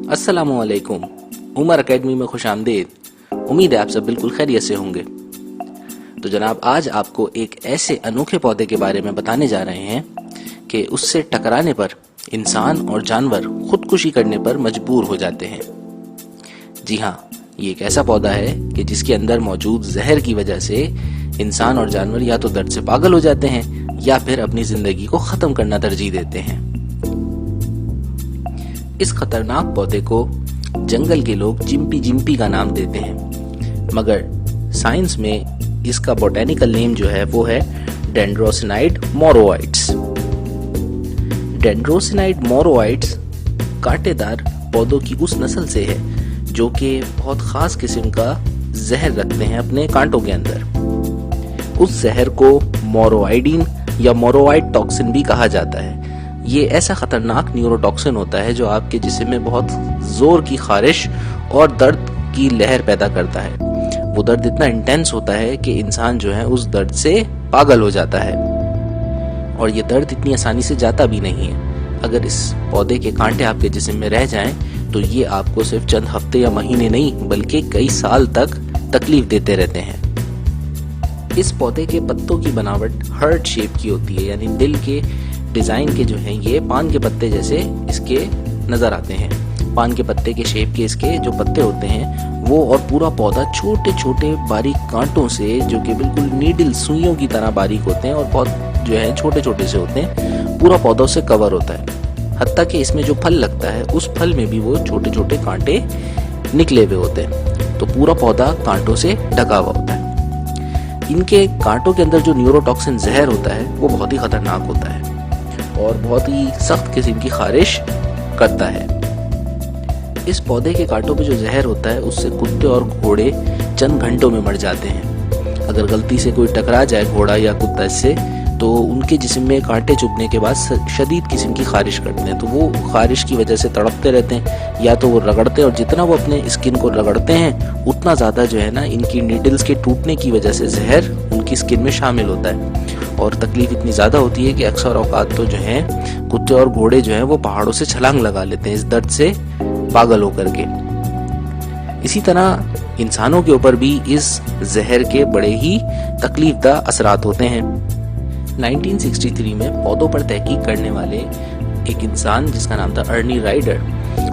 अस्सलामुअलैकुम। उमर एकेडमी में खुश आमदीद। उम्मीद है आप सब बिल्कुल खैरियत से होंगे। तो जनाब, आज आपको एक ऐसे अनोखे पौधे के बारे में बताने जा रहे हैं कि उससे टकराने पर इंसान और जानवर खुदकुशी करने पर मजबूर हो जाते हैं। जी हाँ, ये एक ऐसा पौधा है कि जिसके अंदर मौजूद जहर की वजह से इंसान और जानवर या तो दर्द से पागल हो जाते हैं या फिर अपनी जिंदगी को खत्म करना तरजीह देते हैं। इस खतरनाक पौधे को जंगल के लोग चिंपी जिम्पी का नाम देते हैं, मगर साइंस में इसका बोटेनिकल नेम जो है वो है डेंड्रोसिनाइड मोरोइड्स। डेंड्रोसिनाइड मोरोइड्स कांटेदार पौधों की उस नस्ल से है जो कि बहुत खास किस्म का जहर रखते हैं अपने कांटों के अंदर। उस जहर को मोरोइडिन या मोरोइड टॉक्सिन भी कहा जाता है। ये ऐसा खतरनाक न्यूरोटॉक्सिन होता है जो आपके जिस्म में बहुत जोर की खारिश और दर्द की लहर पैदा करता है। वो दर्द इतना इंटेंस होता है कि इंसान जो है उस दर्द से पागल हो जाता है, और ये दर्द इतनी आसानी से जाता भी नहीं है। अगर इस पौधे के कांटे आपके जिस्म में रह जाएं तो ये आपको सिर्फ चंद हफ्ते या महीने नहीं बल्कि कई साल तक तकलीफ देते रहते हैं। इस पौधे के पत्तों की बनावट हार्ट शेप की होती है, यानी दिल के डिजाइन के जो हैं ये पान के पत्ते जैसे इसके नजर आते हैं। पान के पत्ते के शेप के इसके जो पत्ते होते हैं वो, और पूरा पौधा छोटे छोटे बारीक कांटों से जो कि बिल्कुल नीडल सुइयों की तरह बारीक होते हैं और बहुत जो है छोटे छोटे से होते हैं, पूरा पौधों से कवर होता है। हत्ता कि इसमें जो फल लगता है उस फल में भी वो छोटे छोटे कांटे निकले हुए होते हैं, तो पूरा पौधा कांटों से ढका हुआ होता है। इनके कांटों के अंदर जो न्यूरोटॉक्सिन जहर होता है वो बहुत ही खतरनाक होता है और बहुत ही सख्त किस्म की खारिश करता है। इस पौधे के कांटों पे जो जहर होता है उससे कुत्ते और घोड़े चंद घंटों में मर जाते हैं। अगर गलती से कोई टकरा जाए घोड़ा या कुत्ता इससे, तो उनके जिस्म में कांटे चुभने के बाद शदीद किस्म की खारिश करते हैं, तो वो खारिश की वजह से तड़पते रहते हैं, या तो वो रगड़ते हैं, और जितना वो अपने स्किन को रगड़ते हैं उतना ज़्यादा जो है ना इनकी नीडल्स के टूटने की वजह से जहर उनकी स्किन में शामिल होता है, और तकलीफ इतनी ज़्यादा होती है कि अक्सर औकात तो जो है कुत्ते और घोड़े जो हैं वो पहाड़ों से छलांग लगा लेते हैं इस दर्द से पागल होकर के। इसी तरह इंसानों के ऊपर भी इस जहर के बड़े ही तकलीफदा असरात होते हैं। 1963 में पौधों पर तहकीक करने वाले एक इंसान जिसका नाम था अर्नी राइडर,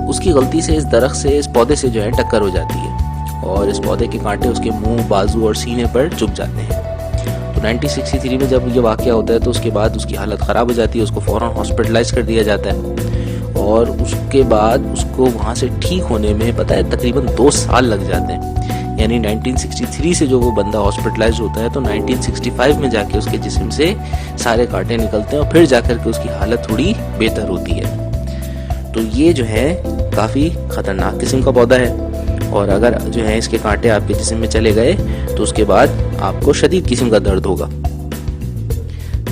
उसकी गलती से इस दरख्त से, इस पौधे से जो है टक्कर हो जाती है और इस पौधे के कांटे उसके मुंह, बाजू और सीने पर चुभ जाते हैं। तो 1963 में जब ये वाकया होता है तो उसके बाद उसकी हालत ख़राब हो जाती है, उसको फ़ौरन हॉस्पिटलाइज कर दिया जाता है, और उसके बाद उसको वहाँ से ठीक होने में पता है तकरीबन 2 साल लग जाते हैं। यानी 1963 से जो वो बंदा हॉस्पिटलाइज होता है तो 1965 में जाके उसके जिस्म से सारे कांटे निकलते हैं और फिर जाकर के उसकी हालत थोड़ी बेहतर होती है। तो ये जो है काफ़ी ख़तरनाक किस्म का पौधा है, और अगर जो है इसके कांटे आपके जिस्म में चले गए तो उसके बाद आपको शदीद किस्म का दर्द होगा।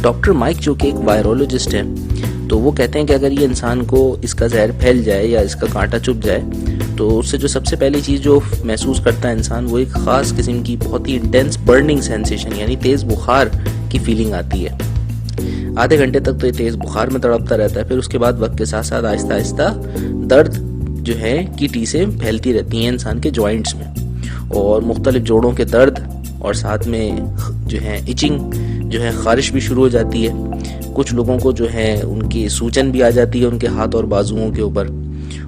डॉक्टर माइक जो कि एक वायरोलॉजिस्ट है, तो वो कहते हैं कि अगर ये इंसान को इसका जहर फैल जाए या इसका कांटा चुभ जाए तो उससे जो सबसे पहली चीज़ जो महसूस करता है इंसान वो एक ख़ास किस्म की बहुत ही इंटेंस बर्निंग सेंसेशन, यानी तेज़ बुखार की फीलिंग आती है। आधे घंटे तक तो ये तेज़ बुखार में तड़पता रहता है, फिर उसके बाद वक्त के साथ साथ आहिस्ता आहिस्ता दर्द जो है कीटी से फैलती रहती हैं इंसान के जॉइंट्स में, और मुख्तलिफ जोड़ों के दर्द, और साथ में जो है इचिंग जो है खारिश भी शुरू हो जाती है। कुछ लोगों को जो है उनकी सूजन भी आ जाती है उनके हाथ और बाजुओं के ऊपर,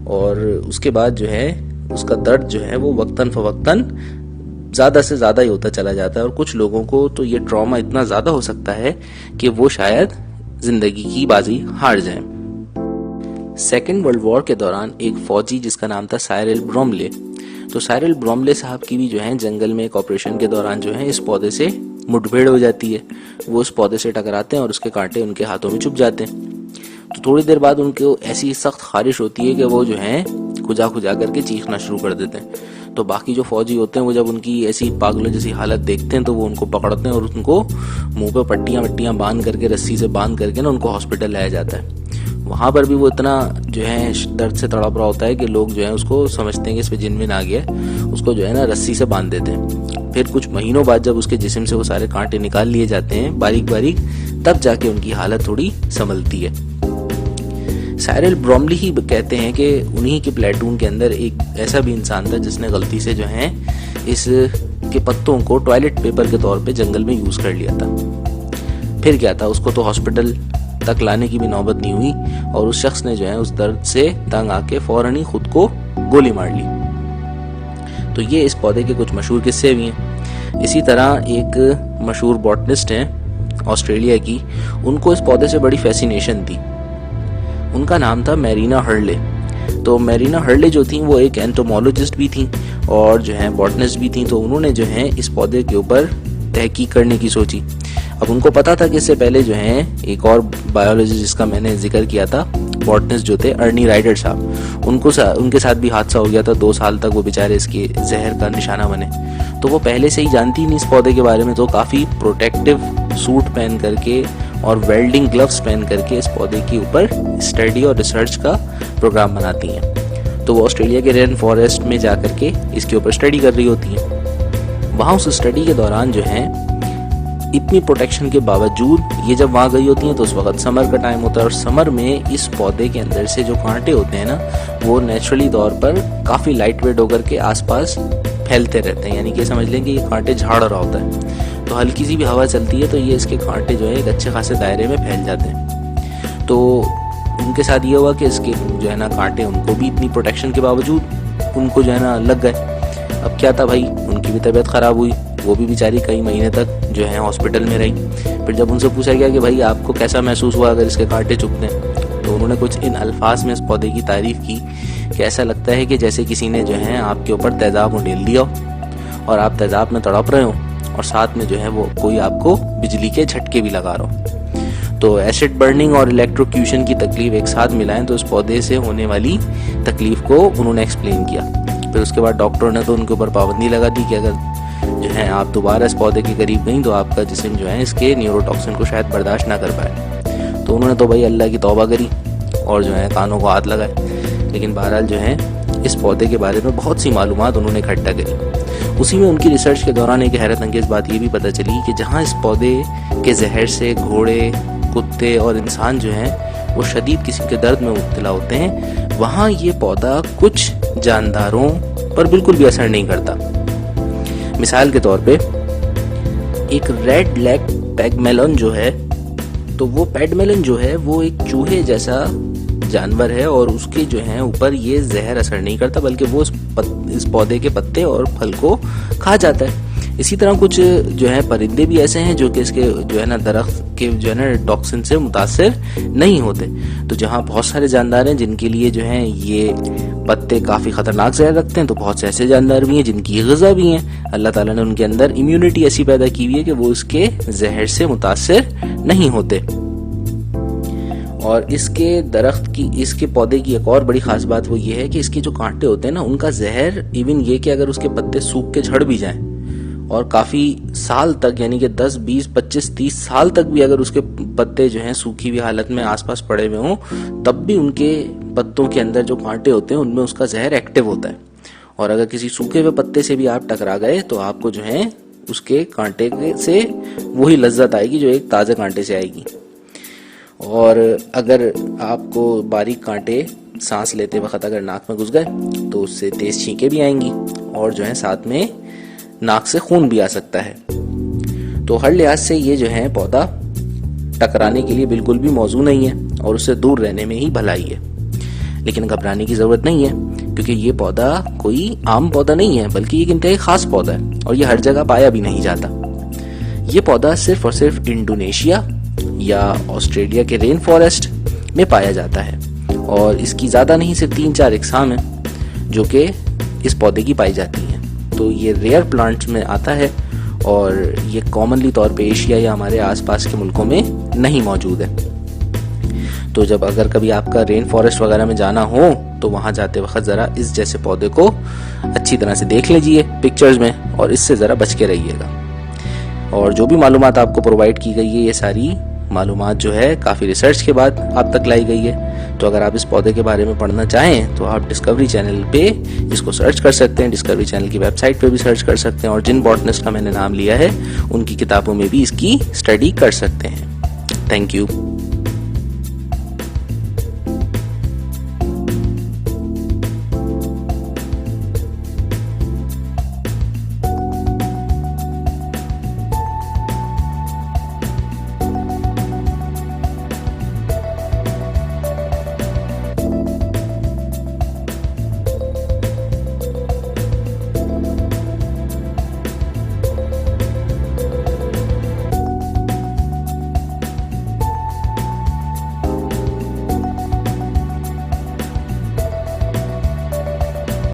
और उसके बाद जो है उसका दर्द जो है वो वक्तन फवक्तन ज़्यादा से ज़्यादा ही होता चला जाता है, और कुछ लोगों को तो ये ट्रॉमा इतना ज़्यादा हो सकता है कि वो शायद ज़िंदगी की बाजी हार जाए। सेकेंड वर्ल्ड वॉर के दौरान एक फ़ौजी जिसका नाम था साइरिल ब्रोमले, तो साइरिल ब्रोमले साहब की भी जो है जंगल में एक ऑपरेशन के दौरान जो है इस पौधे से मुठभेड़ हो जाती है। वो उस पौधे से टकराते हैं और उसके कांटे उनके हाथों में चुभ जाते हैं। तो थोड़ी देर बाद उनको ऐसी सख्त खारिश होती है कि वो जो है खुजा खुजा करके चीखना शुरू कर देते हैं। तो बाकी जो फौजी होते हैं वो जब उनकी ऐसी पागलों जैसी हालत देखते हैं तो वो उनको पकड़ते हैं और उनको मुंह पे पट्टियां वट्टियां बांध करके, रस्सी से बांध करके ना उनको हॉस्पिटल लाया जाता है। वहाँ पर भी वो इतना जो है दर्द से तड़प रहा होता है कि लोग जो है उसको समझते हैं कि इस पे जिन मिन आ गया, उसको जो है ना रस्सी से बांध देते हैं। फिर कुछ महीनों बाद जब उसके जिस्म से वो सारे कांटे निकाल लिए जाते हैं बारीक बारीक, तब जाके उनकी हालत थोड़ी संभलती है। साइरल ब्रोमली ही कहते हैं कि उन्हीं के प्लेटून के अंदर एक ऐसा भी इंसान था जिसने गलती से जो है इस के पत्तों को टॉयलेट पेपर के तौर पे जंगल में यूज़ कर लिया था। फिर क्या था, उसको तो हॉस्पिटल तक लाने की भी नौबत नहीं हुई और उस शख्स ने जो है उस दर्द से तंग आके फौरन ही खुद को गोली मार ली। तो ये इस पौधे के कुछ मशहूर किस्से भी हैं। इसी तरह एक मशहूर बॉटनिस्ट हैं ऑस्ट्रेलिया की, उनको इस पौधे से बड़ी फैसिनेशन थी। उनका नाम था मैरीना हर्ले। तो मैरीना हर्ले जो थी वो एक एंटोमोलॉजिस्ट भी थी और जो है बॉटनिस्ट भी थी। तो उन्होंने जो है इस पौधे के ऊपर तहकीक करने की सोची। अब उनको पता था कि इससे पहले जो है एक और बायोलॉजिस्ट जिसका मैंने जिक्र किया था, बॉटनिस्ट जो थे अर्नी राइडर साहब, उनके साथ भी हादसा हो गया था। 2 साल तक वो बेचारे इसके जहर का निशाना बने। तो वो पहले से ही जानती नहीं इस पौधे के बारे में, तो काफ़ी प्रोटेक्टिव सूट पहन करके और वेल्डिंग ग्लव्स पहन करके इस पौधे के ऊपर स्टडी और रिसर्च का प्रोग्राम बनाती हैं। तो वो ऑस्ट्रेलिया के रेन फॉरेस्ट में जा करके इसके ऊपर स्टडी कर रही होती हैं। वहाँ उस स्टडी के दौरान जो है इतनी प्रोटेक्शन के बावजूद ये जब वहाँ गई होती हैं तो उस वक्त समर का टाइम होता है और समर में इस पौधे के अंदर से जो कांटे होते हैं ना, वो नेचुरली तौर पर काफ़ी लाइट वेट होकर के आसपास फैलते रहते हैं। यानी कि समझ लें कि ये कांटे झाड़ रहा होता है, तो हल्की सी भी हवा चलती है तो ये इसके कांटे जो है एक अच्छे खासे दायरे में फैल जाते हैं। तो उनके साथ ये हुआ कि इसके जो है ना कांटे उनको भी इतनी प्रोटेक्शन के बावजूद उनको जो है ना लग गए। अब क्या था भाई, उनकी भी तबीयत ख़राब हुई, वो भी बेचारी कई महीने तक जो है हॉस्पिटल में रही। फिर जब उनसे पूछा गया कि भाई आपको कैसा महसूस हुआ अगर इसके कांटे चुभते हैं, तो उन्होंने कुछ इन अल्फाज में इस पौधे की तारीफ़ की कि ऐसा लगता है कि जैसे किसी ने जो है आपके ऊपर तेज़ाब उंडेल दिया हो और आप तेज़ाब में तड़प रहे हो और साथ में जो है वो कोई आपको बिजली के झटके भी लगा रहा हो। तो एसिड बर्निंग और इलेक्ट्रोक्यूशन की तकलीफ एक साथ मिलाएं तो इस पौधे से होने वाली तकलीफ को उन्होंने एक्सप्लेन किया। फिर उसके बाद डॉक्टर ने तो उनके ऊपर पाबंदी लगा दी कि अगर जो है आप दोबारा इस पौधे के करीब गई तो आपका जिस्म जो है इसके न्यूरोटॉक्सिन को शायद बर्दाश्त ना कर पाए। तो उन्होंने तो भाई अल्लाह की तौबा करी और जो है कानों को हाथ लगाए। लेकिन बहरहाल जो है इस पौधे के बारे में बहुत सी मालूमात उन्होंने इकट्ठा करी। उसी में उनकी रिसर्च के दौरान एक हैरत अंगेज़ बात ये भी पता चली कि जहाँ इस पौधे के जहर से घोड़े, कुत्ते और इंसान जो हैं वो शदीद किस्म के दर्द में मुब्तला होते हैं, वहाँ ये पौधा कुछ जानदारों पर बिल्कुल भी असर नहीं करता। मिसाल के तौर पे एक रेड लेग पैगमेलन जो है, तो वो पैगमेलन जो है वो एक चूहे जैसा जानवर है और उसके जो है ऊपर ये जहर असर नहीं करता, बल्कि वो इस पौधे के पत्ते और फल को खा जाता है। इसी तरह कुछ जो है परिंदे भी ऐसे हैं जो कि इसके जो है ना दरख्त के जो है ना टॉक्सिन से मुतासिर नहीं होते। तो जहाँ बहुत सारे जानदार हैं जिनके लिए जो है ये पत्ते काफ़ी ख़तरनाक जहर रखते हैं, तो बहुत से ऐसे जानदार भी हैं जिनकी ग़िज़ा भी हैं। अल्लाह ताला ने उनके अंदर इम्यूनिटी ऐसी पैदा की हुई है कि वो इसके जहर से मुतासिर नहीं होते। और इसके दरख्त की, इसके पौधे की एक और बड़ी ख़ास बात वो ये है कि इसके जो कांटे होते हैं ना, उनका जहर इवन ये कि अगर उसके पत्ते सूख के झड़ भी जाएं और काफ़ी साल तक, यानी कि 10, 20, 25, 30 साल तक भी अगर उसके पत्ते जो हैं सूखी हुई हालत में आसपास पड़े हुए हों, तब भी उनके पत्तों के अंदर जो कांटे होते हैं उनमें उसका जहर एक्टिव होता है। और अगर किसी सूखे हुए पत्ते से भी आप टकरा गए तो आपको जो है उसके कांटे से वही लज्जत आएगी जो एक ताज़े कांटे से आएगी। और अगर आपको बारीक कांटे सांस लेते वक्त अगर नाक में घुस गए तो उससे तेज़ छींकें भी आएंगी और जो है साथ में नाक से खून भी आ सकता है। तो हर लिहाज से ये जो है पौधा टकराने के लिए बिल्कुल भी मौजू नहीं है और उससे दूर रहने में ही भलाई है। लेकिन घबराने की ज़रूरत नहीं है, क्योंकि ये पौधा कोई आम पौधा नहीं है, बल्कि एक इंतहाई ख़ास पौधा है और ये हर जगह पाया भी नहीं जाता। ये पौधा सिर्फ और सिर्फ इंडोनेशिया या ऑस्ट्रेलिया के रेन फॉरेस्ट में पाया जाता है और इसकी ज़्यादा नहीं सिर्फ 3-4 इकसाम हैं जो कि इस पौधे की पाई जाती हैं। तो ये रेयर प्लांट्स में आता है और ये कॉमनली तौर पे एशिया या हमारे आसपास के मुल्कों में नहीं मौजूद है। तो जब अगर कभी आपका रेन फॉरेस्ट वगैरह में जाना हो तो वहाँ जाते वक्त ज़रा इस जैसे पौधे को अच्छी तरह से देख लीजिए पिक्चर्स में और इससे ज़रा बच के रहिएगा। और जो भी मालूमात आपको प्रोवाइड की गई है, ये सारी मालूमात जो है काफ़ी रिसर्च के बाद आप तक लाई गई है। तो अगर आप इस पौधे के बारे में पढ़ना चाहें तो आप डिस्कवरी चैनल पे इसको सर्च कर सकते हैं, डिस्कवरी चैनल की वेबसाइट पे भी सर्च कर सकते हैं और जिन बॉटनिस्ट का मैंने नाम लिया है उनकी किताबों में भी इसकी स्टडी कर सकते हैं। Thank you.